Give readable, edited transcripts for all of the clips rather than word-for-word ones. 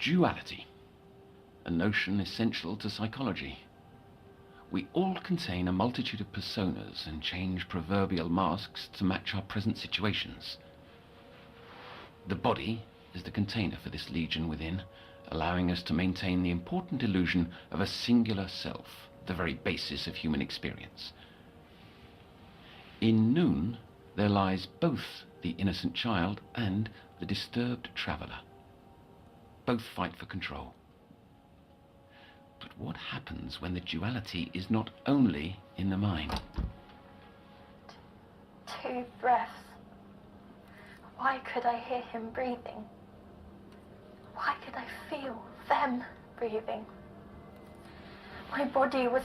Duality, a notion essential to psychology. We all contain a multitude of personas and change proverbial masks to match our present situations. The body is the container for this legion within, allowing us to maintain the important illusion of a singular self, the very basis of human experience. In Noone, there lies both the innocent child and the disturbed traveller. Both fight for control. But what happens when the duality is not only in the mind? 2 breaths. Why could I hear him breathing? Why could I feel them breathing? My body was...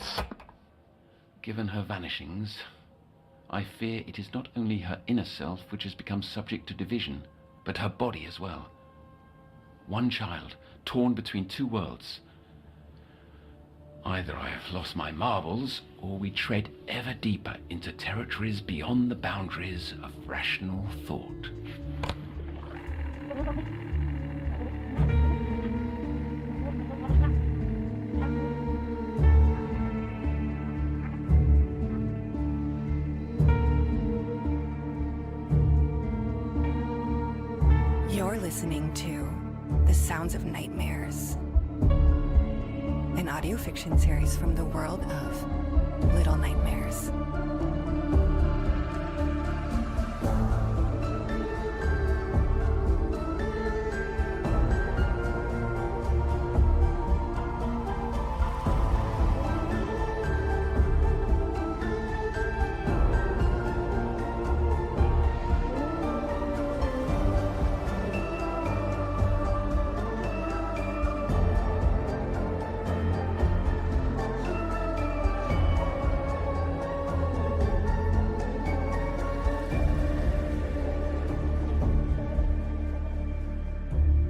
Given her vanishings, I fear it is not only her inner self which has become subject to division, but her body as well. One child, torn between 2 worlds. Either I have lost my marbles, or we tread ever deeper into territories beyond the boundaries of rational thought. You're listening to The Sounds of Nightmares, an audio fiction series from the world of Little Nightmares.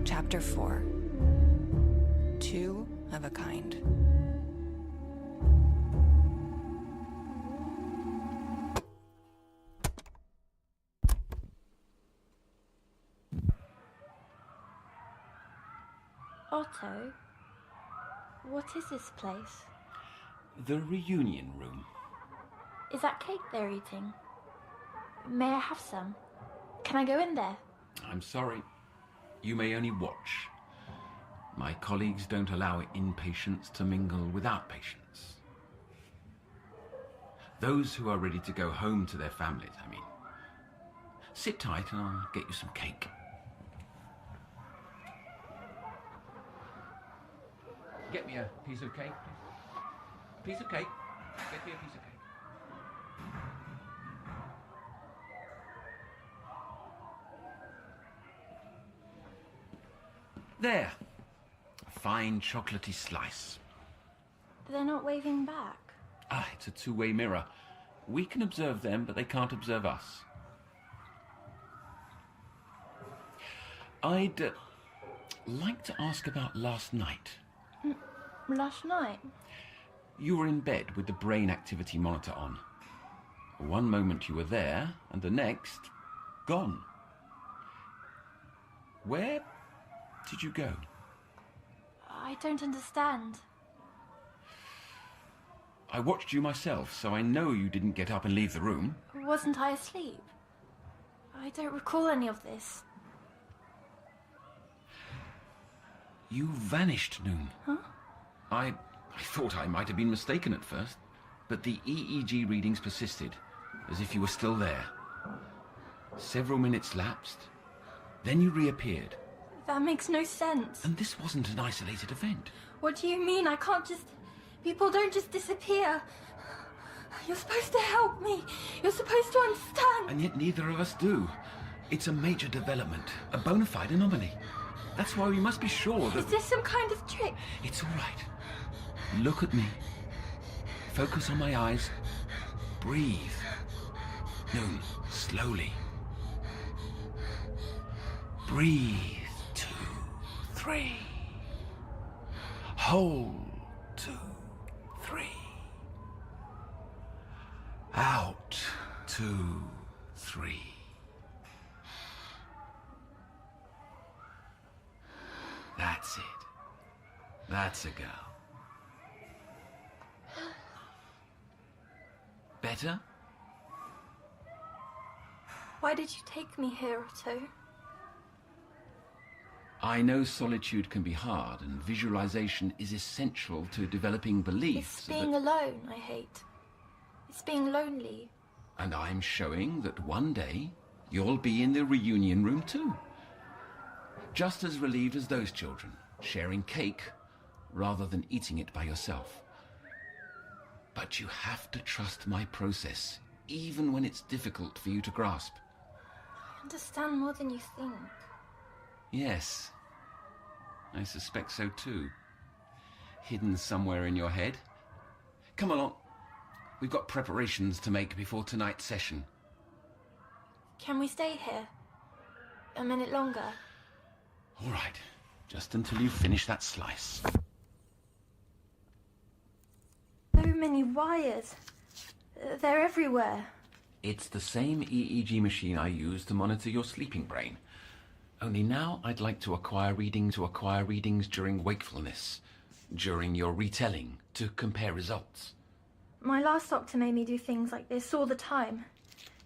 Chapter 4. 2 of a Kind. Otto, what is this place? The reunion room. Is that cake they're eating? May I have some? Can I go in there? I'm sorry. You may only watch. My colleagues don't allow inpatients to mingle with outpatients. Those who are ready to go home to their families, I mean. Sit tight and I'll get you some cake. Get me a piece of cake, please. Piece of cake. Get me a piece of cake. There. A fine chocolatey slice. They're not waving back. Ah, it's a 2-way mirror. We can observe them, but they can't observe us. I'd like to ask about last night. Last night? You were in bed with the brain activity monitor on. One moment you were there, and the next, gone. Where did you go? I don't understand. I watched you myself, so I know you didn't get up and leave the room. Wasn't I asleep? I don't recall any of this. You vanished, Noone. Huh? I thought I might have been mistaken at first, but the EEG readings persisted, as if you were still there. Several minutes lapsed, then you reappeared. That makes no sense. And this wasn't an isolated event. What do you mean? I can't just... People don't just disappear. You're supposed to help me. You're supposed to understand. And yet neither of us do. It's a major development, a bona fide anomaly. That's why we must be sure that... Is this some kind of trick? It's all right. Look at me. Focus on my eyes. Breathe. Noone, slowly. Breathe. 2, 3. Hold. 2, 3. Out. 2, 3. That's it. That's a girl. Better? Why did you take me here, Otto? I know solitude can be hard, and visualization is essential to developing beliefs. It's being alone I hate. It's being lonely. And I'm showing that one day you'll be in the reunion room too. Just as relieved as those children, sharing cake rather than eating it by yourself. But you have to trust my process, even when it's difficult for you to grasp. I understand more than you think. Yes, I suspect so too. Hidden somewhere in your head. Come along. We've got preparations to make before tonight's session. Can we stay here? A minute longer? All right, just until you finish that slice. So many wires. They're everywhere. It's the same EEG machine I use to monitor your sleeping brain. Only now I'd like to acquire readings during wakefulness, during your retelling, to compare results. My last doctor made me do things like this all the time.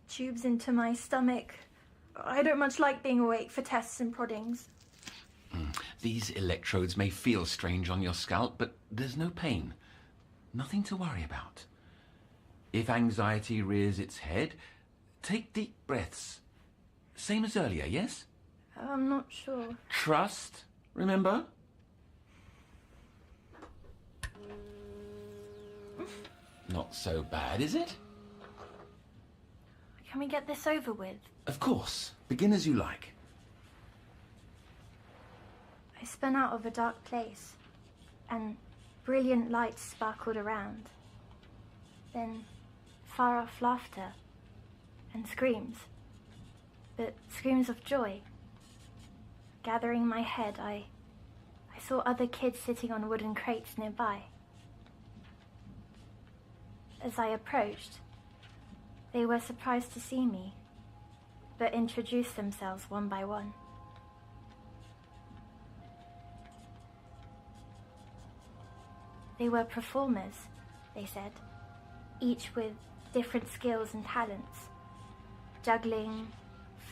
Tubes into my stomach. I don't much like being awake for tests and proddings. These electrodes may feel strange on your scalp, but there's no pain. Nothing to worry about. If anxiety rears its head, take deep breaths. Same as earlier, yes? I'm not sure. Trust, remember? Not so bad, is it? Can we get this over with? Of course. Begin as you like. I spun out of a dark place, and brilliant lights sparkled around. Then far-off laughter and screams, but screams of joy. Gathering my head, I saw other kids sitting on wooden crates nearby. As I approached, they were surprised to see me, but introduced themselves one by one. They were performers, they said, each with different skills and talents. Juggling,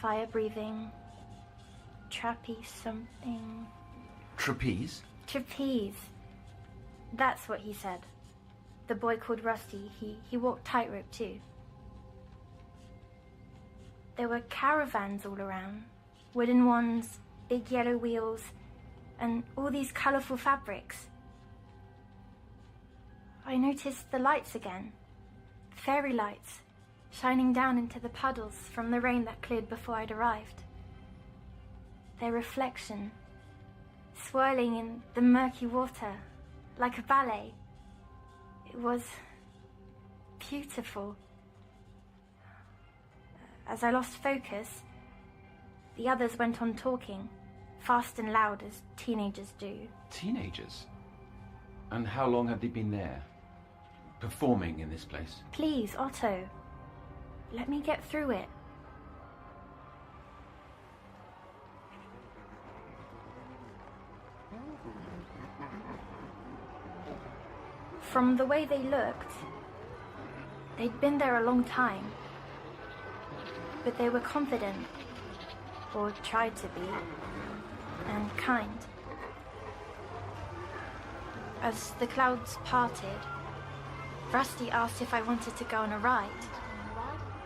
fire breathing, trapeze something. Trapeze? Trapeze. That's what he said. The boy called Rusty, he walked tightrope too. There were caravans all around. Wooden ones, big yellow wheels, and all these colourful fabrics. I noticed the lights again. Fairy lights, shining down into the puddles from the rain that cleared before I'd arrived. Their reflection, swirling in the murky water, like a ballet. It was beautiful. As I lost focus, the others went on talking, fast and loud as teenagers do. Teenagers? And how long had they been there? Performing in this place? Please, Otto. Let me get through it. From the way they looked, they'd been there a long time. But they were confident, or tried to be, and kind. As the clouds parted, Rusty asked if I wanted to go on a ride.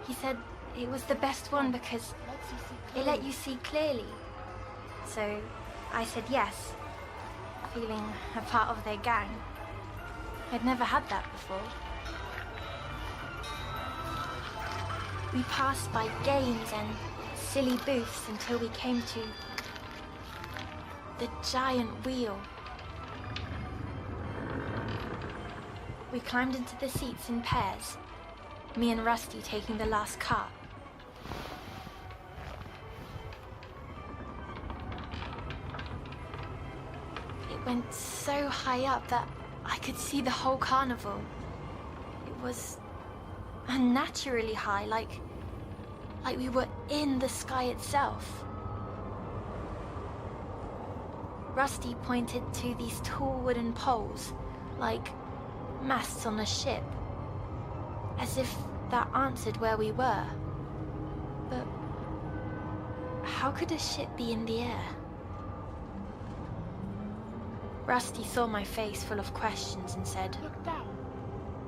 He said it was the best one because it let you see clearly. So I said yes, feeling a part of their gang. I'd never had that before. We passed by games and silly booths until we came to the giant wheel. We climbed into the seats in pairs, me and Rusty taking the last cart. It went so high up that I could see the whole carnival. It was unnaturally high, like we were in the sky itself. Rusty pointed to these tall wooden poles, like masts on a ship, as if that answered where we were. But how could a ship be in the air? Rusty saw my face full of questions and said, Look down,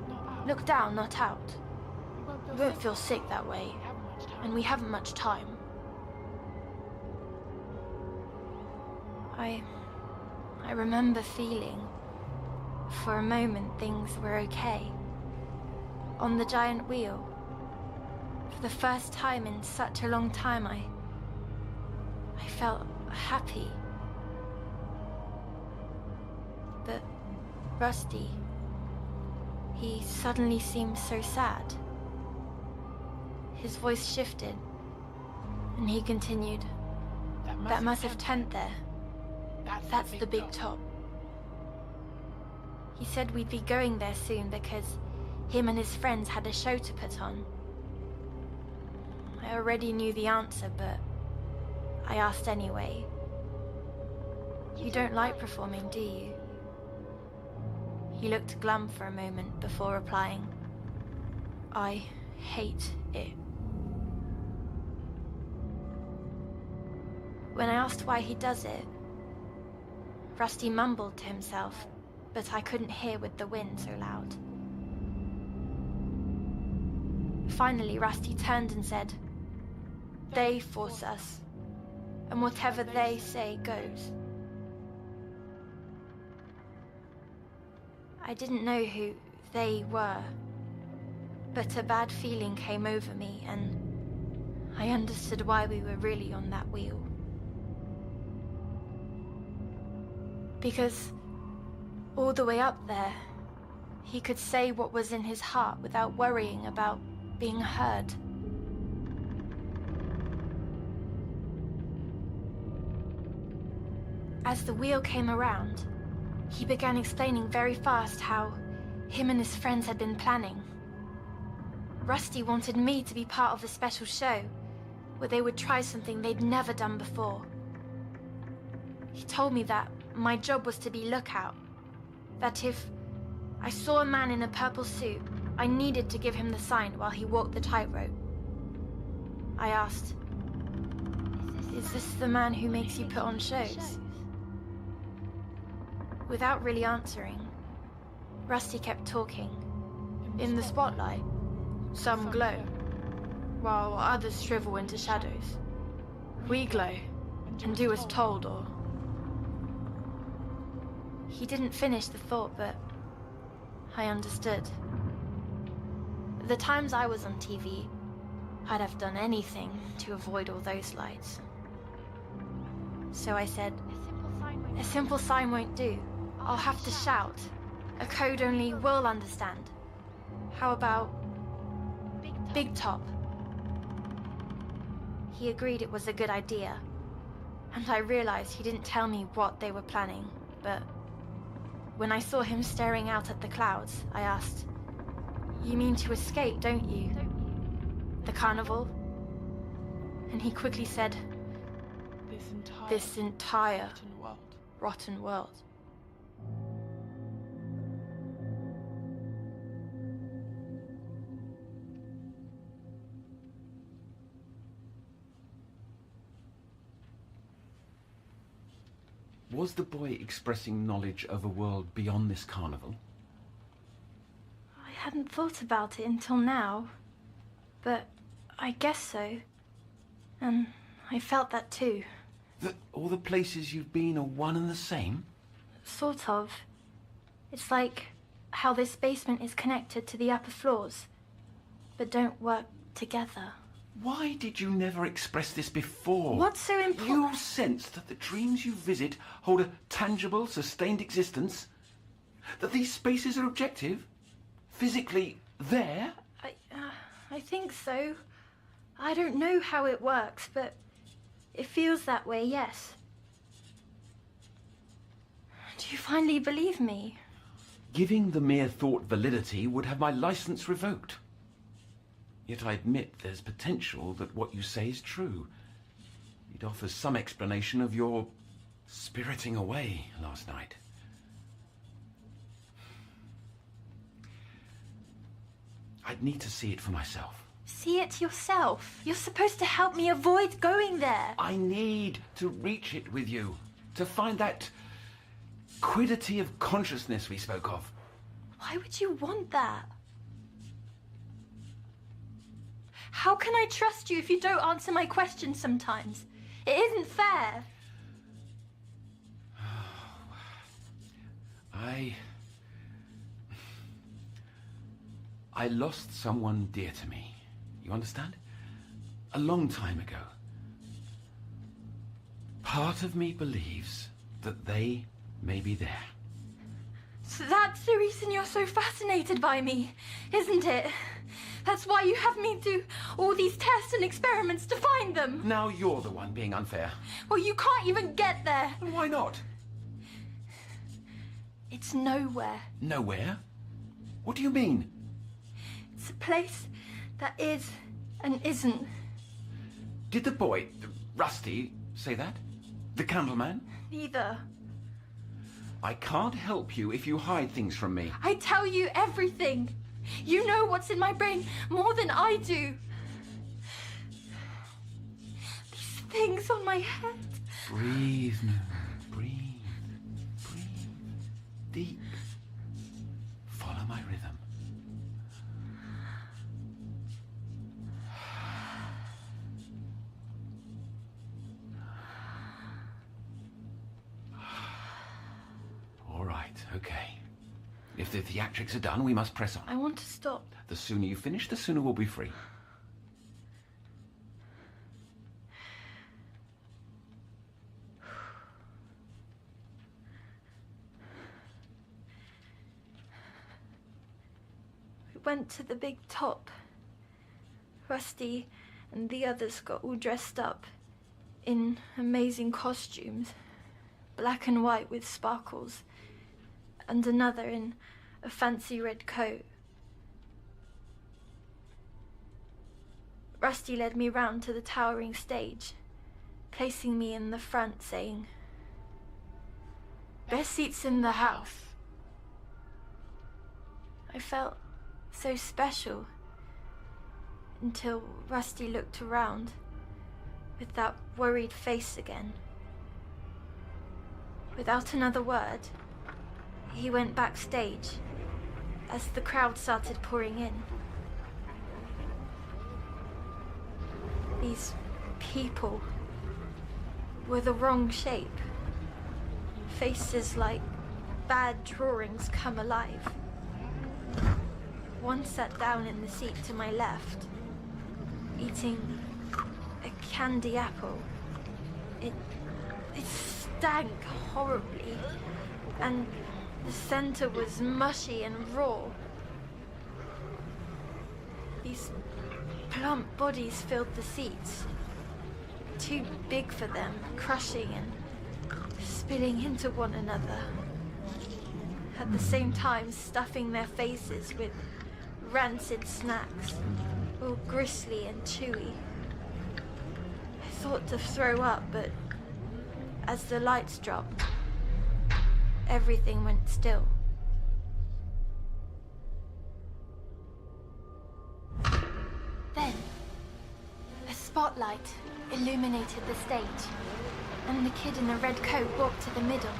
not out. "Look down, not out. You You won't feel sick that way, and we haven't much time." I remember feeling, for a moment, things were okay. On the giant wheel, for the first time in such a long time, I felt happy. But Rusty, he suddenly seemed so sad. His voice shifted, and he continued, "That massive tent there, that's the big top. He said we'd be going there soon because him and his friends had a show to put on." I already knew the answer, but I asked anyway. "You don't like performing, do you?" He looked glum for a moment before replying, "I hate it." When I asked why he does it, Rusty mumbled to himself, but I couldn't hear with the wind so loud. Finally, Rusty turned and said, "They force us, and whatever they say goes." I didn't know who they were, but a bad feeling came over me, and I understood why we were really on that wheel. Because all the way up there, he could say what was in his heart without worrying about being heard. As the wheel came around, he began explaining very fast how him and his friends had been planning. Rusty wanted me to be part of a special show where they would try something they'd never done before. He told me that my job was to be lookout, that if I saw a man in a purple suit, I needed to give him the sign while he walked the tightrope. I asked, "Is this the man who makes you put on shows?" Without really answering, Rusty kept talking. "In the spotlight, some glow, while others shrivel into shadows. We glow and do as told, or..." He didn't finish the thought, but I understood. The times I was on TV, I'd have done anything to avoid all those lights. So I said, "A simple sign won't do. I'll have to shout. A code only we'll understand. How about Big Top?" He agreed it was a good idea, and I realized he didn't tell me what they were planning, but when I saw him staring out at the clouds, I asked, "You mean to escape, don't you? The carnival?" And he quickly said, This entire rotten world. Was the boy expressing knowledge of a world beyond this carnival? I hadn't thought about it until now, but I guess so. And I felt that too. That all the places you've been are one and the same? Sort of. It's like how this basement is connected to the upper floors, but don't work together. Why did you never express this before? What's so important? You sense that the dreams you visit hold a tangible, sustained existence? That these spaces are objective? Physically there? I think so. I don't know how it works, but it feels that way, yes. Do you finally believe me? Giving the mere thought validity would have my license revoked. Yet I admit there's potential that what you say is true. It offers some explanation of your spiriting away last night. I'd need to see it for myself. See it yourself. You're supposed to help me avoid going there. I need to reach it with you, to find that quiddity of consciousness we spoke of. Why would you want that? How can I trust you if you don't answer my questions sometimes? It isn't fair. I lost someone dear to me. You understand? A long time ago. Part of me believes that they may be there. So that's the reason you're so fascinated by me, isn't it? That's why you have me do all these tests and experiments to find them. Now you're the one being unfair. Well, you can't even get there. Why not? It's nowhere. Nowhere? What do you mean? It's a place that is and isn't. Did the boy, Rusty, say that? The candleman? Neither. I can't help you if you hide things from me. I tell you everything. You know what's in my brain more than I do. These things on my head. Breathe, Noone. Breathe. Breathe. Deep. Follow my rhythm. All right, okay. If the theatrics are done, we must press on. I want to stop. The sooner you finish, the sooner we'll be free. We went to the big top. Rusty and the others got all dressed up in amazing costumes. Black and white with sparkles, and another in a fancy red coat. Rusty led me round to the towering stage, placing me in the front, saying, "Best seats in the house." I felt so special until Rusty looked around with that worried face again. Without another word, he went backstage as the crowd started pouring in. These people were the wrong shape. Faces like bad drawings come alive. One sat down in the seat to my left, eating a candy apple. It stank horribly, and the center was mushy and raw. These plump bodies filled the seats, too big for them, crushing and spilling into one another, at the same time stuffing their faces with rancid snacks, all gristly and chewy. I thought to throw up, but as the lights dropped, everything went still. Then, a spotlight illuminated the stage, and the kid in the red coat walked to the middle.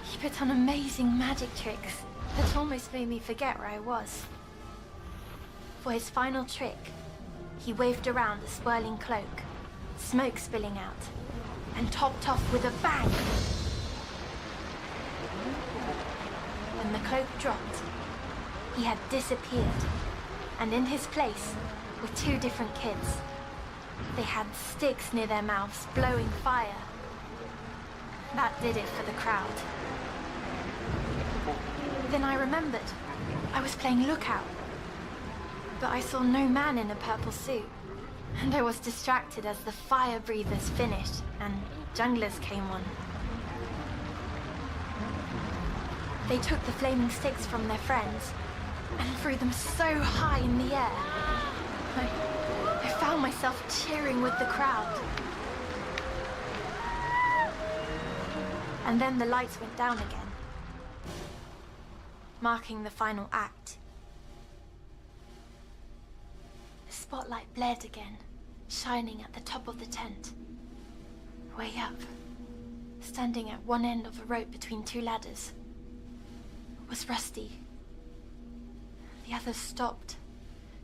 He put on amazing magic tricks that almost made me forget where I was. For his final trick, he waved around a swirling cloak, smoke spilling out, and topped off with a bang. When the cloak dropped, he had disappeared, and in his place were two different kids. They had sticks near their mouths, blowing fire. That did it for the crowd. Then I remembered. I was playing lookout. But I saw no man in a purple suit. And I was distracted as the fire breathers finished and junglers came on. They took the flaming sticks from their friends and threw them so high in the air. I found myself cheering with the crowd. And then the lights went down again, marking the final act. The spotlight blared again, shining at the top of the tent. Way up, standing at one end of a rope between two ladders, was Rusty. The others stopped,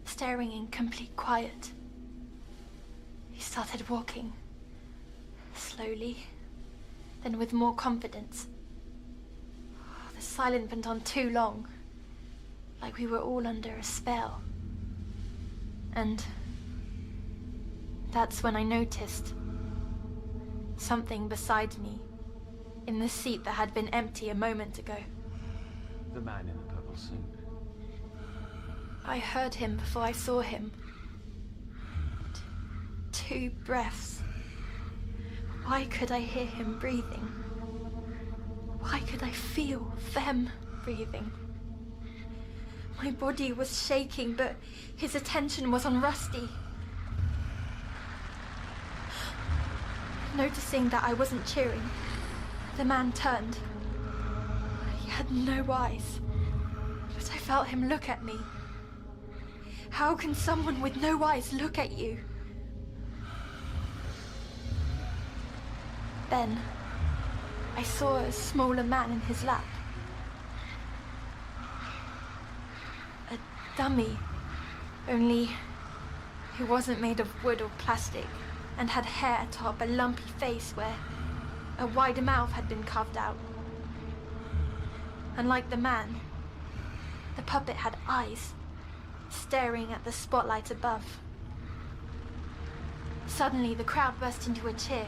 staring in complete quiet. He started walking, slowly, then with more confidence. The silence went on too long, like we were all under a spell. And that's when I noticed something beside me, in the seat that had been empty a moment ago. The man in the purple suit. I heard him before I saw him. Two breaths. Why could I hear him breathing? Why could I feel them breathing? My body was shaking, but his attention was on Rusty. Noticing that I wasn't cheering, the man turned. He had no eyes, but I felt him look at me. How can someone with no eyes look at you? Then, I saw a smaller man in his lap. A dummy, only he wasn't made of wood or plastic and had hair atop a lumpy face where a wider mouth had been carved out. Unlike the man, the puppet had eyes, staring at the spotlight above. Suddenly, the crowd burst into a cheer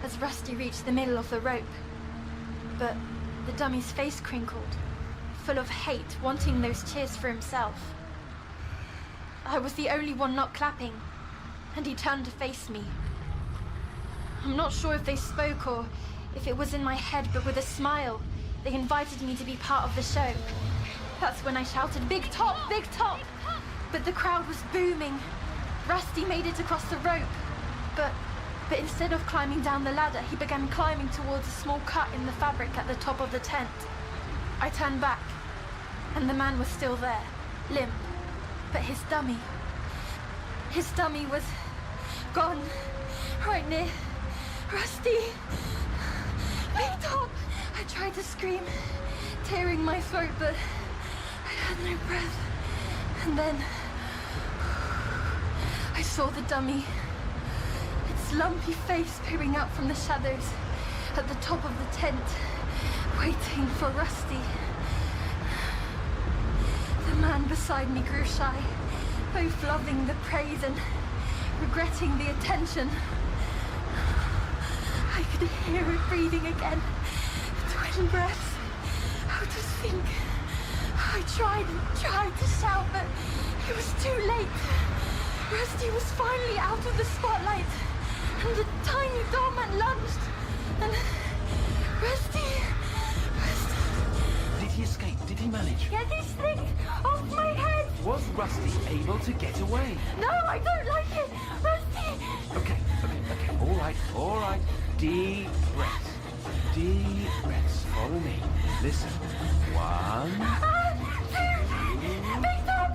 as Rusty reached the middle of the rope. But the dummy's face crinkled, full of hate, wanting those cheers for himself. I was the only one not clapping, and he turned to face me. I'm not sure if they spoke or if it was in my head, but with a smile, they invited me to be part of the show. That's when I shouted, "Big top! Big top!" But the crowd was booming. Rusty made it across the rope, but instead of climbing down the ladder, he began climbing towards a small cut in the fabric at the top of the tent. I turned back, and the man was still there, limp, but his dummy was gone, right near Rusty. Big top! I tried to scream, tearing my throat, but I had no breath. And then I saw the dummy, its lumpy face peering out from the shadows at the top of the tent, waiting for Rusty. The man beside me grew shy, both loving the praise and regretting the attention. I could hear it breathing again, twin breaths, how to think. I tried and tried to shout, but it was too late. Rusty was finally out of the spotlight, and the tiny doormat lunged, and Rusty... Did he escape? Did he manage? Get this thing off my head! Was Rusty able to get away? No, I don't like it! Rusty! Okay. All right. Deep breaths. Deep breaths. Follow me. Listen. 1, 2, Big Top!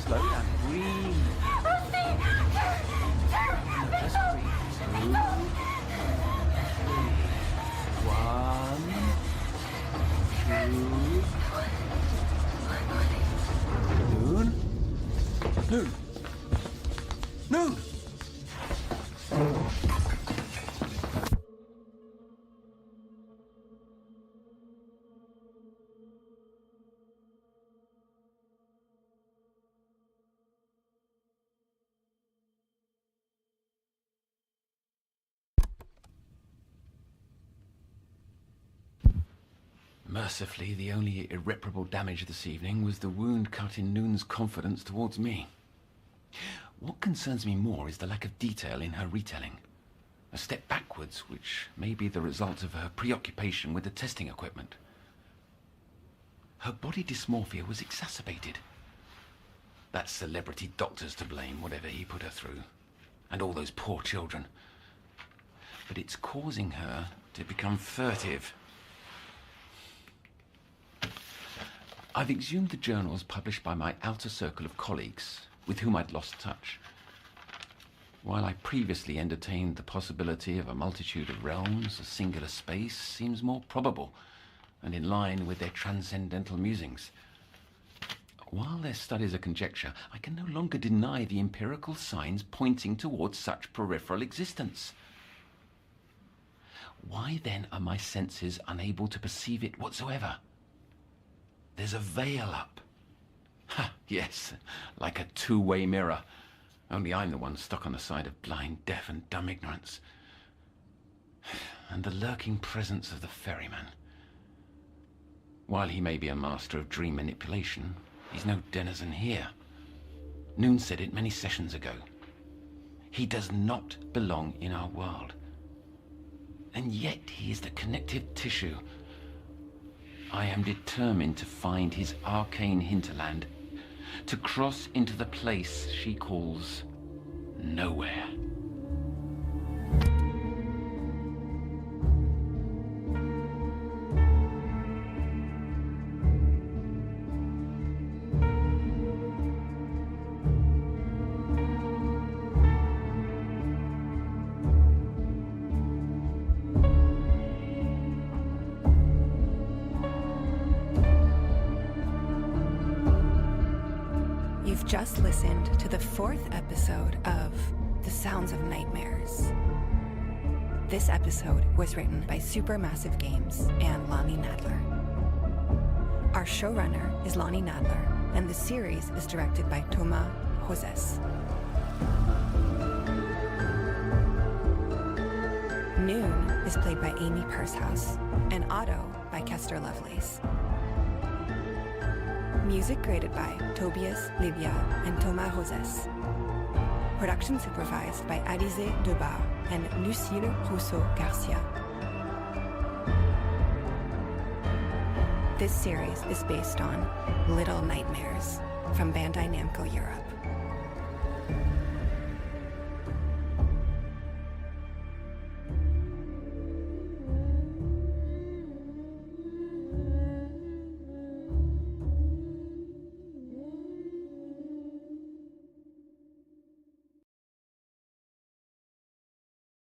Slow down. Breathe. Rusty! Big Top! Big Top! 1, 2. Noone! Mercifully, the only irreparable damage this evening was the wound cut in Noone's confidence towards me. What concerns me more is the lack of detail in her retelling. A step backwards, which may be the result of her preoccupation with the testing equipment. Her body dysmorphia was exacerbated. That celebrity doctor's to blame, whatever he put her through. And all those poor children. but it's causing her to become furtive. I've exhumed the journals published by my outer circle of colleagues, with whom I'd lost touch. While I previously entertained the possibility of a multitude of realms, a singular space seems more probable and in line with their transcendental musings. While their studies are conjecture, I can no longer deny the empirical signs pointing towards such peripheral existence. Why then are my senses unable to perceive it whatsoever? There's a veil up. Ha, yes, like a two-way mirror. Only I'm the one stuck on the side of blind, deaf and dumb ignorance. And the lurking presence of the ferryman. While he may be a master of dream manipulation, he's no denizen here. Noone said it many sessions ago. He does not belong in our world. And yet he is the connective tissue. I am determined to find his arcane hinterland, to cross into the place she calls nowhere. You've just listened to the 4th episode of The Sounds of Nightmares. This episode was written by Supermassive Games and Lonnie Nadler. Our showrunner is Lonnie Nadler, and the series is directed by Tobias. Noone is played by Amy Purshouse, and Otto by Kester Lovelace. Music created by Tobias, Lilja, and Tobias. Production supervised by Alizé Debar and Lucille Rousseau-Garcia. This series is based on Little Nightmares from Bandai Namco Europe.